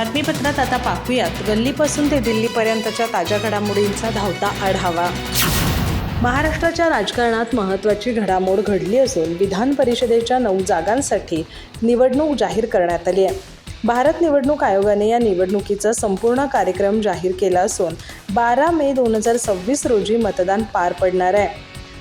बातमीपत्रात आता पाहूयात गल्लीपासून ते दिल्लीपर्यंतच्या ताज्या घडामोडींचा धावता आढावा। महाराष्ट्राच्या राजकारणात महत्त्वाची घडामोड घडली असून विधान परिषदेच्या 9 जागांसाठी निवडणूक जाहीर करण्यात आली आहे। भारत निवडणूक आयोगाने या निवडणुकीचा संपूर्ण कार्यक्रम जाहीर केला असून 12 मे 2026 रोजी मतदान पार पडणार आहे।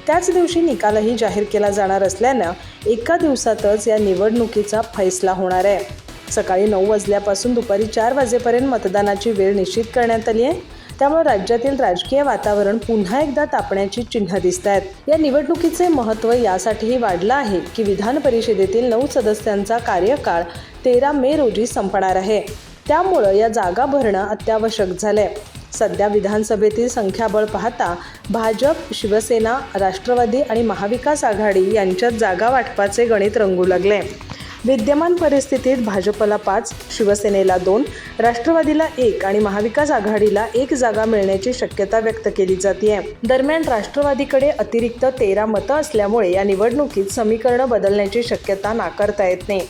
त्याच दिवशी निकालही जाहीर केला जाणार असल्यानं एका दिवसातच या निवडणुकीचा फैसला होणार आहे। सकाळी 9 वाजल्यापासून दुपारी 4 वाजेपर्यंत मतदानाची वेळ निश्चित करण्यात आली आहे। त्यामुळे राज्यातील राजकीय वातावरण पुन्हा एकदा तापण्याची चिन्ह दिसत आहेत। या निवडणुकीचे महत्त्व यासाठीही वाढलं आहे की विधान परिषदेतील 9 सदस्यांचा कार्यकाळ 13 मे रोजी संपणार आहे। त्यामुळे या जागा भरणं अत्यावश्यक झालंय। सध्या विधानसभेतील संख्याबळ पाहता भाजप, शिवसेना, राष्ट्रवादी आणि महाविकास आघाडी यांच्यात जागा वाटपाचे गणित रंगू लागले। विद्यमान परिस्थितीत भाजपला 5, शिवसेनेला 2, राष्ट्रवादीला 1 आणि महाविकास आघाडीला 1 जागा मिळण्याची शक्यता व्यक्त केली जाते। दरम्यान राष्ट्रवादीकडे अतिरिक्त 13 मतं असल्यामुळे या निवडणुकीत समीकरण बदलण्याची शक्यता नाकारता येत नाही।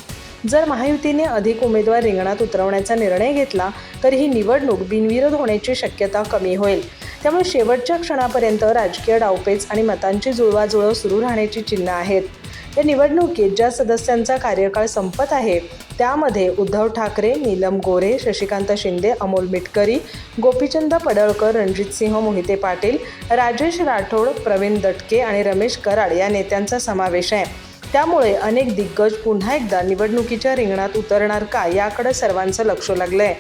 जर महायुतीने अधिक उमेदवार रिंगणात उतरवण्याचा निर्णय घेतला तर ही निवडणूक बिनविरोध होण्याची शक्यता कमी होईल। त्यामुळे शेवटच्या क्षणापर्यंत राजकीय डावपेच आणि मतांची जुळवाजुळव सुरू राहण्याची चिन्ह आहेत। या निवडणुकीत ज्या सदस्यांचा कार्यकाळ संपत आहे त्यामध्ये उद्धव ठाकरे, नीलम गोऱ्हे, शशिकांत शिंदे, अमोल मिटकरी, गोपीचंद पडळकर, रणजितसिंह मोहिते पाटील, राजेश राठोड, प्रवीण दटके आणि रमेश कराड या नेत्यांचा समावेश आहे। त्यामुळे अनेक दिग्गज पुन्हा एकदा निवडणुकीच्या रिंगणात उतरणार का याकडे सर्वांचं लक्ष लागलंय।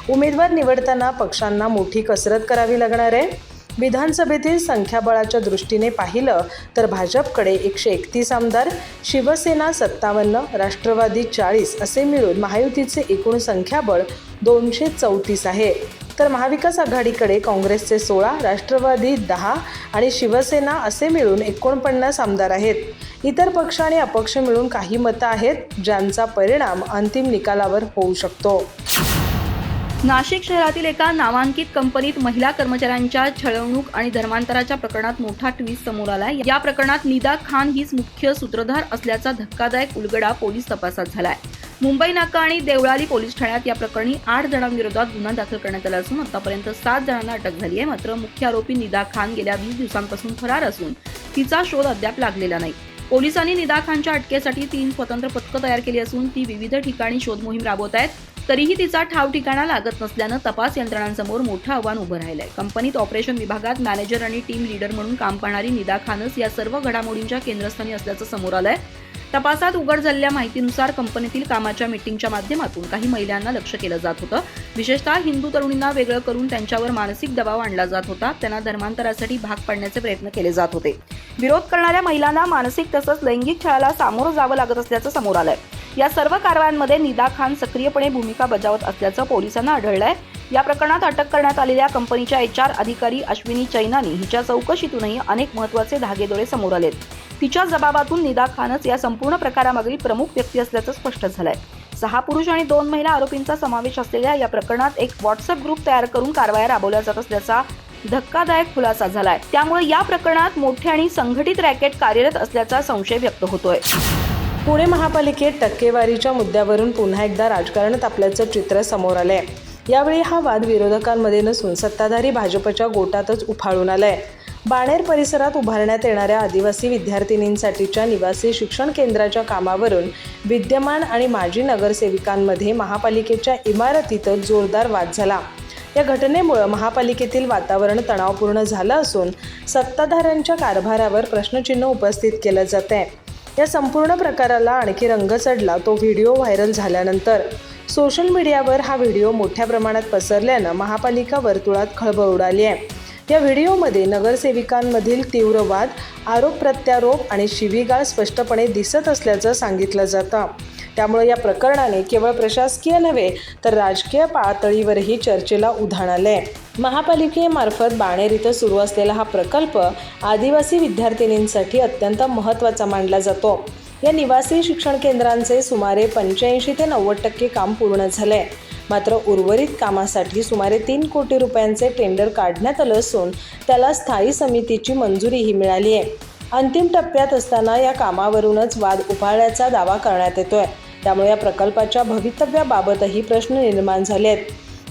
उमेदवार निवडताना पक्षांना मोठी कसरत करावी लागणार आहे। विधानसभेतील संख्याबळाच्या दृष्टीने पाहिलं तर भाजपकडे 131 आमदार, शिवसेना 57, राष्ट्रवादी 40 असे मिळून महायुतीचे एकूण संख्याबळ 234 आहे। तर महाविकास आघाडीकडे काँग्रेसचे 16, राष्ट्रवादी 10 आणि शिवसेना असे मिळून 49 आमदार आहेत। इतर पक्ष आणि अपक्ष मिळून काही मतं आहेत ज्यांचा परिणाम अंतिम निकालावर होऊ शकतो। नाशिक शहरातील एका नामांकित कंपनीत महिला कर्मचाऱ्यांच्या छळवणूक आणि धर्मांतराच्या प्रकरणात मोठा ट्विस्ट समोर आलाय। या प्रकरणात निदा खान हीच मुख्य सूत्रधार असल्याचा धक्कादायक उलगडा पोलीस तपासात झालाय। मुंबई नाका आणि देवळाली पोलीस ठाण्यात या प्रकरणी 8 जणांविरोधात गुन्हा दाखल करण्यात आला असून आतापर्यंत 7 जणांना अटक झाली आहे। मात्र मुख्य आरोपी निदा खान गेल्या 20 दिवसांपासून फरार असून तिचा शोध अद्याप लागलेला नाही। पोलिसांनी निदा खानच्या अटकेसाठी 3 स्वतंत्र पथकं तयार केली असून ती विविध ठिकाणी शोध मोहीम राबवत आहेत। तरीही तिचा ठाव ठिकाणा लागत नसल्यानं तपास यंत्रणांसमोर मोठं आव्हान उभं राहिलंय। कंपनीत ऑपरेशन विभागात मॅनेजर आणि टीम लीडर म्हणून काम पाहणारी निदा खानच या सर्व घडामोडींच्या केंद्रस्थानी असल्याचं समोर आलंय। तपासात उघड झालेल्या माहितीनुसार कंपनीतील कामाच्या मीटिंगच्या माध्यमातून काही महिलांना लक्ष्य केलं जात होतं। विशेषतः हिंदू तरुणींना वेगळं करून त्यांच्यावर मानसिक दबाव आणला जात होता। त्यांना धर्मांतरासाठी भाग पाडण्याचे प्रयत्न केले जात होते। विरोध करणाऱ्या महिलांना मानसिक तसंच लैंगिक छळाला सामोरं जावं लागत असल्याचं समोर आलंय। या सर्व कारवायांमध्ये निदा खान सक्रियपणे भूमिका बजावत असल्याचं पोलिसांना आढळलंय। या प्रकरणात अटक करण्यात आलेल्या कंपनीच्या HR अधिकारी अश्विनी चैनानी हिच्या चौकशीतूनही अनेक महत्त्वाचे धागेदोरे समोर आलेत। तिच्या जबाबातून निदा खानच या संपूर्ण प्रकारामागील प्रमुख व्यक्ती असल्याचं स्पष्ट झालंय। 6 पुरुष आणि 2 महिला आरोपींचा समावेश असलेल्या या प्रकरणात एक व्हॉट्सअप ग्रुप तयार करून कारवाया राबवल्या जात असल्याचा धक्कादायक खुलासा झालाय। त्यामुळे या प्रकरणात मोठे आणि संघटित रॅकेट कार्यरत असल्याचा संशय व्यक्त होतोय। पुणे महापालिकेत टक्केवारीच्या मुद्द्यावरून पुन्हा एकदा राजकारण तापल्याचं चित्र समोर आलंय। यावेळी हा वाद विरोधकांमध्ये नसून सत्ताधारी भाजपच्या गोटातच उफाळून आलाय। बाणेर परिसरात उभारण्यात येणाऱ्या आदिवासी विद्यार्थिनींसाठीच्या निवासी शिक्षण केंद्राच्या कामावरून विद्यमान आणि माजी नगरसेविकांमध्ये महापालिकेच्या इमारतीतच जोरदार वाद झाला। या घटनेमुळे महापालिकेतील वातावरण तणावपूर्ण झालं असून सत्ताधाऱ्यांच्या कारभारावर प्रश्नचिन्ह उपस्थित केलं जात आहे। या संपूर्ण प्रकाराला आणखी रंग चढला तो व्हिडिओ व्हायरल झाल्यानंतर। सोशल मीडियावर हा व्हिडिओ मोठ्या प्रमाणात पसरल्यानं महापालिका वर्तुळात खळबळ उडाली आहे। या व्हिडिओमध्ये नगरसेविकांमधील तीव्र वाद, आरोप प्रत्यारोप आणि शिवीगाळ स्पष्टपणे दिसत असल्याचं सांगितलं जातं। त्यामुळे या प्रकरणाने केवळ प्रशासकीय नव्हे तर राजकीय पातळीवरही चर्चेला उधाण आलंय। महापालिकेमार्फत बाणेर इथं सुरू असलेला हा प्रकल्प आदिवासी विद्यार्थिनींसाठी अत्यंत महत्त्वाचा मानला जातो। या निवासी शिक्षण केंद्रांचे सुमारे 85 ते 90% काम पूर्ण झाले। मात्र उर्वरित कामासाठी सुमारे 3 कोटी रुपयांचे टेंडर काढण्यात आलं असून त्याला स्थायी समितीची मंजुरीही मिळाली आहे। अंतिम टप्प्यात असताना या कामावरूनच वाद उफाळल्याचा दावा करण्यात येतोय। त्यामुळे या प्रकल्पाच्या भवितव्याबाबतही प्रश्न निर्माण झाले आहेत.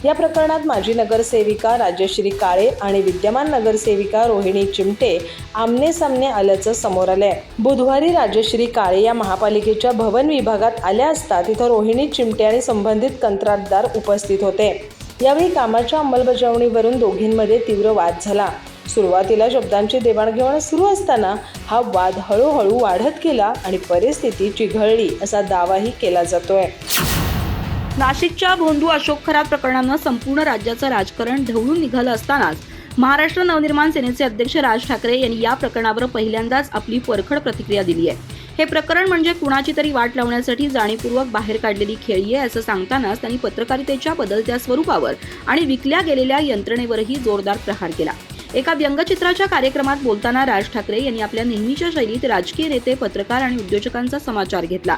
या प्रकरणात माजी नगरसेविका राजश्री काळे आणि विद्यमान नगरसेविका रोहिणी चिमटे आमने सामने आल्याचं समोर आलंय. बुधवारी राजश्री काळे या महापालिकेच्या भवन विभागात आल्या असता तिथं रोहिणी चिमटे आणि संबंधित कंत्राटदार उपस्थित होते. यावेळी कामाच्या अंमलबजावणीवरून दोघींमध्ये तीव्र वाद झाला. सुरुवातीला शब्दांची देवाणघेवाण सुरू असताना हा वाद हळूहळू वाढत गेला आणि परिस्थिती चिघळली असा दावाही केला जातोय. नाशिकच्या भोंदू अशोक खरात प्रकरणानं संपूर्ण राज्याचं राजकारण ढवळून निघालं असतानाच महाराष्ट्र नवनिर्माण सेनेचे अध्यक्ष राज ठाकरे यांनी या प्रकरणावर पहिल्यांदाच आपली परखड प्रतिक्रिया दिली आहे. हे प्रकरण म्हणजे कुणाची तरी वाट लावण्यासाठी जाणीवपूर्वक बाहेर काढलेली खेळी आहे असं सांगतानाच त्यांनी पत्रकारितेच्या बदलत्या स्वरूपावर आणि विकल्या गेलेल्या यंत्रणेवरही जोरदार प्रहार केला. एका व्यंगचित्राच्या कार्यक्रमात बोलताना राज ठाकरे यांनी आपल्या नेहमीच्या शैलीत राजकीय नेते, पत्रकार आणि उद्योजकांचा समाचार घेतला.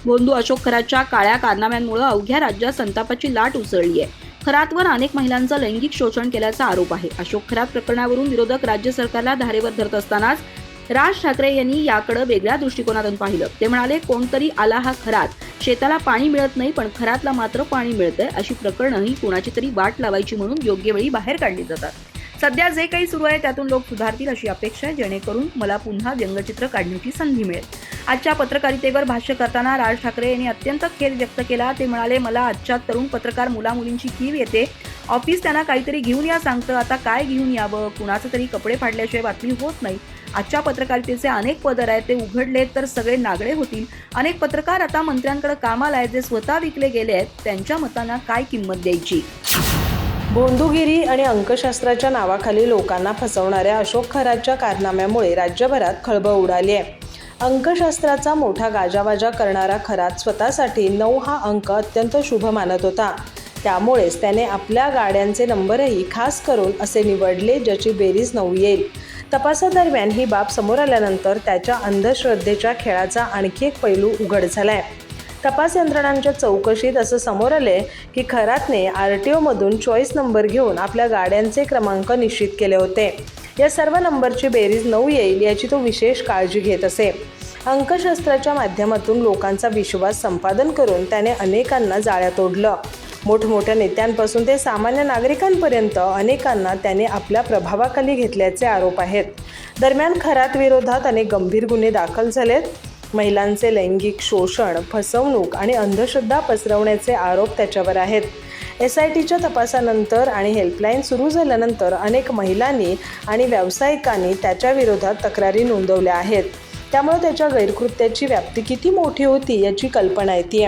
भोंदू अशोक खरातच्या काळ्या कारनाम्यांमुळे अवघ्या राज्यात संतापाची लाट उसळली आहे. खरातवर अनेक महिलांचं लैंगिक शोषण केल्याचा आरोप आहे. अशोक खरात प्रकरणावरून विरोधक राज्य सरकारला धारेवर धरत असतानाच राज ठाकरे यांनी याकडे वेगळ्या दृष्टिकोनातून पाहिलं. ते म्हणाले, कोणतरी आला हा खरात, शेताला पाणी मिळत नाही पण खरातला मात्र पाणी मिळतंय. अशी प्रकरणं ही कुणाची तरी वाट लावायची म्हणून योग्य वेळी बाहेर काढली जातात. सध्या जे काही सुरू आहे त्यातून लोक सुधारतील अशी अपेक्षा आहे, जेणेकरून मला पुन्हा व्यंगचित्र काढण्याची संधी मिळेल. आजच्या पत्रकारितेवर भाष्य करताना राज ठाकरे यांनी अत्यंत खेद व्यक्त केला. ते म्हणाले, मला आजच्या तरुण पत्रकार मुलामुलींची कीव येते. ऑफिस त्यांना काहीतरी घेऊन या सांगतं, आता काय घेऊन यावं, कुणाचं तरी कपडे फाडल्याशिवाय बातमी होत नाही. आजच्या पत्रकारितेचे अनेक पदर आहेत, ते उघडले तर सगळे नागडे होतील. अनेक पत्रकार आता मंत्र्यांकडे कामाला आहेत, जे स्वतः विकले गेले आहेत. त्यांच्या मतांना काय किंमत द्यायची? भोंदूगिरी आणि अंकशास्त्राच्या नावाखाली लोकांना फसवणाऱ्या अशोक खरातच्या कारनाम्यामुळे राज्यभरात खळबळ उडाली आहे. अंकशास्त्राचा मोठा गाजावाजा करणारा खरात स्वतःसाठी 9 हा अंक अत्यंत शुभ मानत होता. त्यामुळेच त्याने आपल्या गाड्यांचे नंबरही खास करून असे निवडले ज्याची बेरीज 9 येईल. तपासादरम्यान ही बाब समोर आल्यानंतर त्याच्या अंधश्रद्धेच्या खेळाचा आणखी एक पैलू उघड झालाय. तपास यंत्रणांच्या चौकशीत असं समोर आले की खरातने RTOमधून चॉईस नंबर घेऊन आपल्या गाड्यांचे क्रमांक निश्चित केले होते. या सर्व नंबरची बेरीज 9 येईल याची तो विशेष काळजी घेत असे. अंकशास्त्राच्या माध्यमातून लोकांचा विश्वास संपादन करून त्याने अनेकांना जाळ्यात ओढलं. मोठमोठ्या नेत्यांपासून ते सामान्य नागरिकांपर्यंत अनेकांना त्याने आपल्या प्रभावाखाली घेतल्याचे आरोप आहेत. दरम्यान खरात विरोधात अनेक गंभीर गुन्हे दाखल झालेत. महिलांचे लैंगिक शोषण, फसवणूक आणि अंधश्रद्धा पसरवण्याचे आरोप त्याच्यावर आहेत. SITच्या तपासानंतर आणि हेल्पलाईन सुरू झाल्यानंतर अनेक महिलांनी आणि व्यावसायिकांनी त्याच्या विरोधात तक्रारी नोंदवल्या आहेत. त्यामुळे त्याच्या गैरकृत्याची व्याप्ती किती मोठी होती याची कल्पना येते.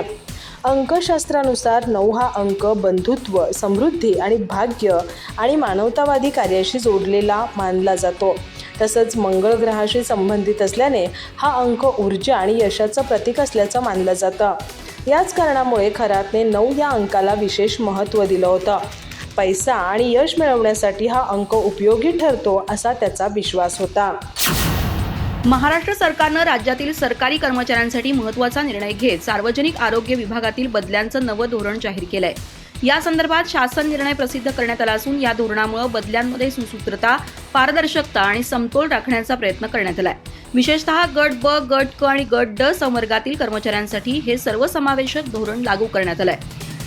अंकशास्त्रानुसार 9 हा अंक बंधुत्व, समृद्धी आणि भाग्य आणि मानवतावादी कार्याशी जोडलेला मानला जातो. तसंच मंगळ ग्रहाशी संबंधित असल्याने हा अंक ऊर्जा आणि यशाचं प्रतीक असल्याचं मानलं जातं. याच कारणामुळे खरातने 9 या अंकाला विशेष महत्त्व दिलं होतं. पैसा आणि यश मिळवण्यासाठी हा अंक उपयोगी ठरतो असा त्याचा विश्वास होता. महाराष्ट्र सरकारनं राज्यातील सरकारी कर्मचाऱ्यांसाठी महत्त्वाचा निर्णय घेत सार्वजनिक आरोग्य विभागातील बदल्यांचं नवं धोरण जाहीर केलंय. या संदर्भात शासन निर्णय प्रसिद्ध करण्यात आला असून या धोरणामुळे बदल्यांमध्ये सुसूत्रता, पारदर्शकता आणि समतोल राखण्याचा प्रयत्न करण्यात आलाय. विशेषतः गट ब, गट क आणि गट ड संवर्गातील कर्मचाऱ्यांसाठी हे सर्वसमावेशक धोरण लागू करण्यात आलंय.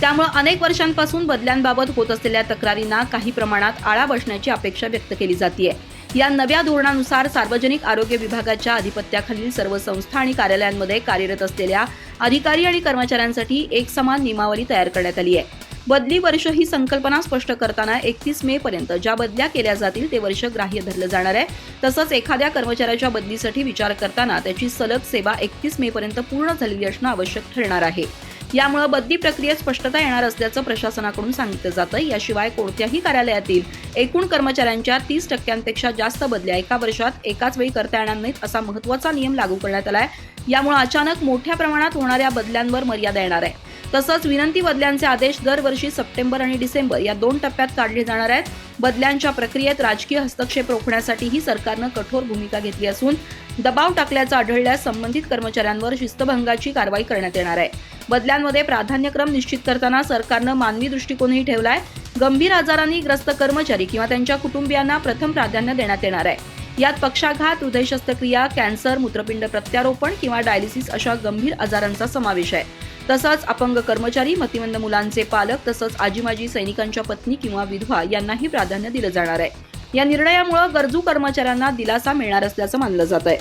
त्यामुळे अनेक वर्षांपासून बदल्यांबाबत होत असलेल्या तक्रारींना काही प्रमाणात आळा बसण्याची अपेक्षा व्यक्त केली जाते. या नव्या धोरणानुसार सार्वजनिक आरोग्य विभागाच्या अधिपत्याखालील सर्व संस्था आणि कार्यालयांमध्ये कार्यरत असलेल्या अधिकारी आणि कर्मचाऱ्यांसाठी एक समान नियमावली तयार करण्यात आली आहे. बदली वर्ष ही संकल्पना स्पष्ट करताना 31 मे पर्यंत ज्या बदल्या केल्या जातील ते वर्ष ग्राह्य धरलं जाणार आहे. तसंच एखाद्या कर्मचाऱ्याच्या बदलीसाठी विचार करताना त्याची सलग सेवा 31 मे पर्यंत पूर्ण झालेली असणं आवश्यक ठरणार आहे. यामुळे बदली प्रक्रियेत स्पष्टता येणार असल्याचं प्रशासनाकडून सांगितलं जातं. याशिवाय कोणत्याही कार्यालयातील एकूण कर्मचाऱ्यांच्या 30% जास्त बदल्या एका वर्षात एकाच वेळी करता येणार नाहीत असा महत्त्वाचा नियम लागू करण्यात आलाय. यामुळे अचानक मोठ्या प्रमाणात होणाऱ्या बदल्यांवर मर्यादा येणार आहे. तसंच विनंती बदल्यांचे आदेश दरवर्षी सप्टेंबर आणि डिसेंबर या 2 टप्प्यात काढले जाणार आहेत. बदल्यांच्या प्रक्रियेत राजकीय हस्तक्षेप रोखण्यासाठीही सरकारनं कठोर भूमिका घेतली असून दबाव टाकल्याचं आढळल्यास संबंधित कर्मचाऱ्यांवर शिस्तभंगाची कारवाई करण्यात येणार आहे. बदल्यांमध्ये प्राधान्यक्रम निश्चित करताना सरकारनं मानवी दृष्टिकोनही ठेवलाय. गंभीर आजारांनी ग्रस्त कर्मचारी किंवा त्यांच्या कुटुंबियांना प्रथम प्राधान्य देण्यात येणार आहे. यात पक्षाघात, हृदय शस्त्रक्रिया, कॅन्सर, मूत्रपिंड प्रत्यारोपण किंवा डायलिसिस अशा गंभीर आजारांचा समावेश आहे. तसंच अपंग कर्मचारी, मतिमंद मुलांचे पालक तसंच आजी-माजी सैनिकांच्या पत्नी किंवा विधवा यांनाही प्राधान्य दिलं जाणार आहे. या निर्णयामुळे गरजू कर्मचाऱ्यांना दिलासा मिळणार असल्याचं मानलं जात आहे.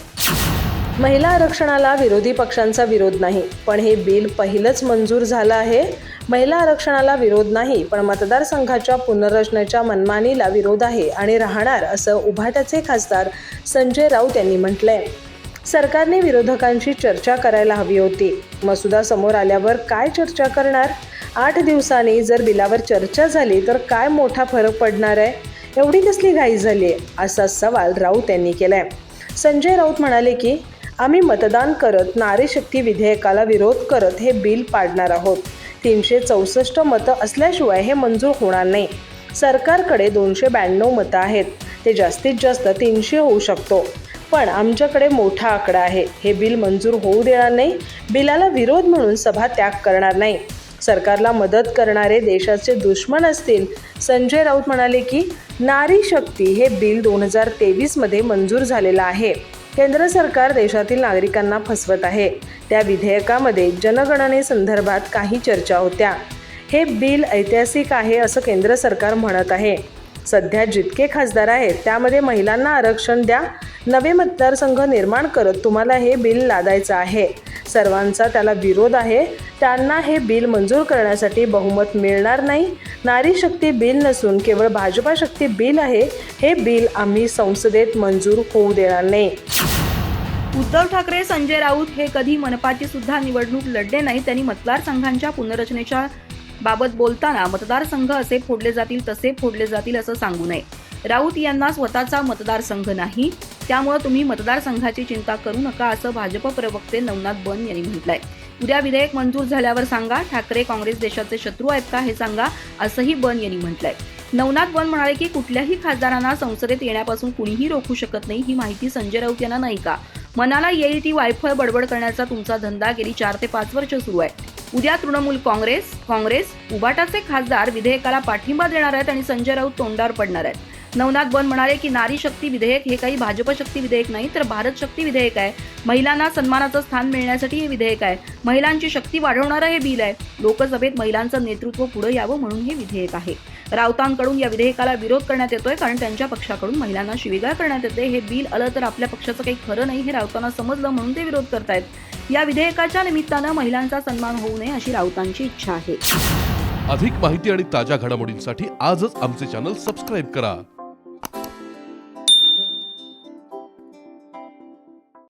महिला आरक्षणाला विरोधी पक्षांचा विरोध नाही, पण हे बिल पहिलंच मंजूर झालं आहे. महिला आरक्षणाला विरोध नाही, पण मतदारसंघाच्या पुनर्रचनेच्या मनमानीला विरोध आहे आणि राहणार, असं उभाटाचे खासदार संजय राऊत यांनी म्हटलंय. सरकारने विरोधकांशी चर्चा करायला हवी होती. मसुदा समोर आल्यावर काय चर्चा करणार? 8 दिवसांनी जर बिलावर चर्चा झाली तर काय मोठा फरक पडणार आहे? एवढी कसली घाई झाली आहे, असा सवाल राऊत यांनी केलाय. संजय राऊत म्हणाले की आम्ही मतदान करत नारी शक्ती विधेयकाला विरोध करत हे बिल पाडणार आहोत. 364 मतं असल्याशिवाय हे मंजूर होणार नाही. सरकारकडे 292 मतं आहेत. ते जास्तीत जास्त 300 होऊ शकतो, पण आमच्याकडे मोठा आकडा आहे. हे बिल मंजूर होऊ देणार नाही. बिलाला विरोध म्हणून सभा त्याग करणार नाही. सरकारला मदत करणारे देशाचे दुश्मन असतील. संजय राऊत म्हणाले की नारी शक्ती हे बिल 2023 मध्ये मंजूर झालेलं आहे. केंद्र सरकार देशातील नागरिकांना फसवत आहे. त्या विधेयकामध्ये जनगणनेसंदर्भात काही चर्चा होत्या. हे बिल ऐतिहासिक आहे असं केंद्र सरकार म्हणत आहे. सध्या जितके खासदार आहेत त्यामध्ये महिलांना आरक्षण द्या. नवे मतदारसंघ निर्माण करत तुम्हाला हे बिल लादायचं आहे. सर्वांचा त्याला विरोध आहे. त्यांना हे बिल मंजूर करण्यासाठी बहुमत मिळणार नाही. नारी शक्ती बिल नसून केवळ भाजपा शक्ती बिल आहे. हे बिल आम्ही संसदेत मंजूर होऊ देणार नाही. उद्धव ठाकरे, संजय राऊत हे कधी मनपाची सुद्धा निवडणूक लढले नाही. त्यांनी मतदारसंघांच्या पुनर्रचनेच्या बाबत बोलताना मतदारसंघ असे फोडले जातील तसे फोडले जातील असं सांगू नये. राऊत यांना स्वतःचा मतदारसंघ नाही, त्यामुळे तुम्ही मतदारसंघाची चिंता करू नका असं भाजप प्रवक्ते नवनाथ बन यांनी म्हटलंय. उद्या विधेयक मंजूर झाल्यावर सांगा. ठाकरे काँग्रेस देशाचे शत्रू आहेत का हे सांगा, असंही बन यांनी म्हटलंय. नवनाथ बन म्हणाले की कुठल्याही खासदारांना संसदेत येण्यापासून कुणीही रोखू शकत नाही. ही माहिती संजय राऊत यांना नाही का? मनाला येईल ती वायफळ बडबड करण्याचा तुमचा धंदा गेली 4 ते 5 वर्ष सुरू आहे. उद्या तृणमूल काँग्रेस, उभाटाचे खासदार विधेयकाला पाठिंबा देणार आहेत आणि संजय राऊत तोंडावर पडणार आहेत. नवनाथ बन म्हणाले की नारी शक्ती विधेयक हे काही भाजप शक्ती विधेयक नाही, तर भारत शक्ती विधेयक आहे. महिलांना सन्मानाचं स्थान मिळण्यासाठी हे विधेयक आहे. महिलांची शक्ती वाढवणारं हे बिल आहे. लोकसभेत महिलांचं नेतृत्व पुढे यावं म्हणून हे विधेयक आहे. राऊतांकडून या विधेयकाला विरोध करण्यात येतोय कारण त्यांच्या पक्षाकडून महिलांना शिवीगाळ करण्यात येते. हे बिल आलं तर आपल्या पक्षाचं काही खरं नाही हे राऊतांना समजलं म्हणून ते विरोध करतायत. या विधेयकाच्या निमित्तानं महिलांचा सन्मान होऊ नये अशी राऊतांची इच्छा आहे. अधिक माहिती आणि ताज्या घडामोडींसाठी आजच आमचे चॅनल सबस्क्राईब करा.